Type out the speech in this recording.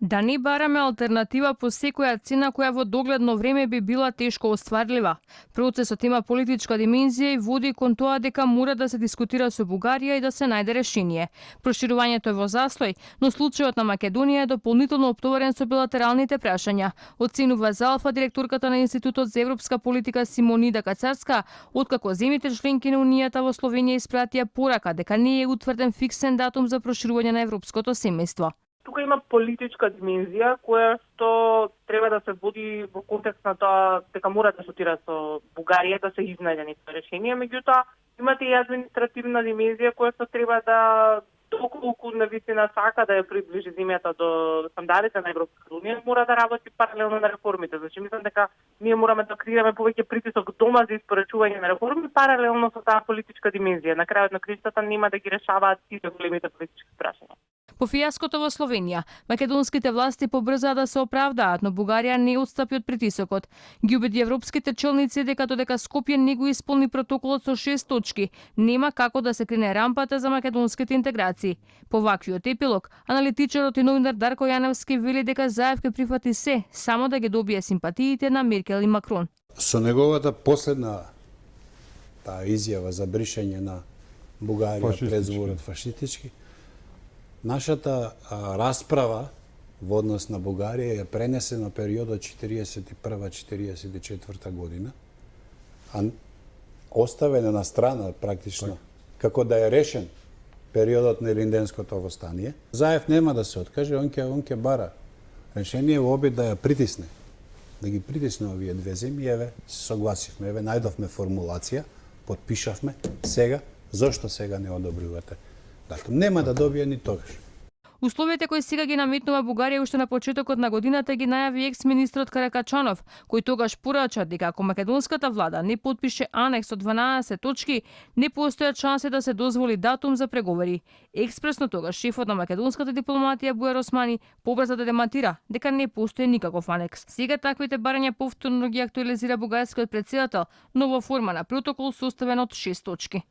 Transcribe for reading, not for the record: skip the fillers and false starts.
Да не бараме алтернатива по секоја цена која во догледно време би била тешко остварлива. Процесот има политичка димензија и води кон тоа дека мора да се дискутира со Бугарија и да се најде решение. Проширувањето е во застој, но случајот на Македонија е дополнително оптоварен со билатералните прашања, оценува за Алфа директорката на Институтот за европска политика Симонида Кацарска, откако земјите членки на Унијата во Словенија испратија порака дека не е утврден фиксен датум за проширување на европското семејство. Тука има политичка димензија која што треба да се води во контекст на тоа дека мора да сотира со Бугарија да се изнајде некој решение, меѓутоа имате и административна димензија која што треба да доколку навистина сака да ја приближи земјата до стандардите на Европската унија, мора да работи паралелно на реформите. Значи мислам дека ние мораме да креираме повеќе притисок дома за испорачување на реформи паралелно со таа политичка димензија. На крајот на криштата нема да ги решаваат сите големите политички прашања. По фијаското во Словенија, македонските власти побрзаа да се оправдаат, но Бугарија не отстапи од притисокот. Ги убеди европските челници дека додека Скопје не го исполни протоколот со 6 точки, нема како да се крене рампата за македонските интеграции. По ваквиот епилог, аналитичарот и новинар Дарко Јаневски вели дека Заев ке прифати се, само да ги добие симпатиите на Меркел и Макрон. Со неговата последна таа изјава за бришење на Бугарија пред зборот фашистички, нашата расправа во однос на Бугарија е пренесена периодот 41-44 година, а оставена на страна практично, како да е решен периодот на Илинденското востание. Заев нема да се откаже, он ќе бара решение во обид да ја притисне, да ги притисне овие две земји. Еве, се согласивме, еве најдовме формулација, потпишавме, сега, зошто сега не одобривате датум? Нема да добие ни тогаш. Условите кои сега ги наметнува Бугарија уште на почетокот на годината ги најави екс-министрот Каракачанов, кој тогаш порача дека ако македонската влада не потпише анекс од 12 точки, не постојат шанси да се дозволи датум за преговори. Експресно тогаш шефот на македонската дипломатија Бујар Османи побрза да демантира дека не постои никаков анекс. Сега таквите барања повторно ги актуализира бугарскиот претседател, но во форма на протокол составен од 6 точки.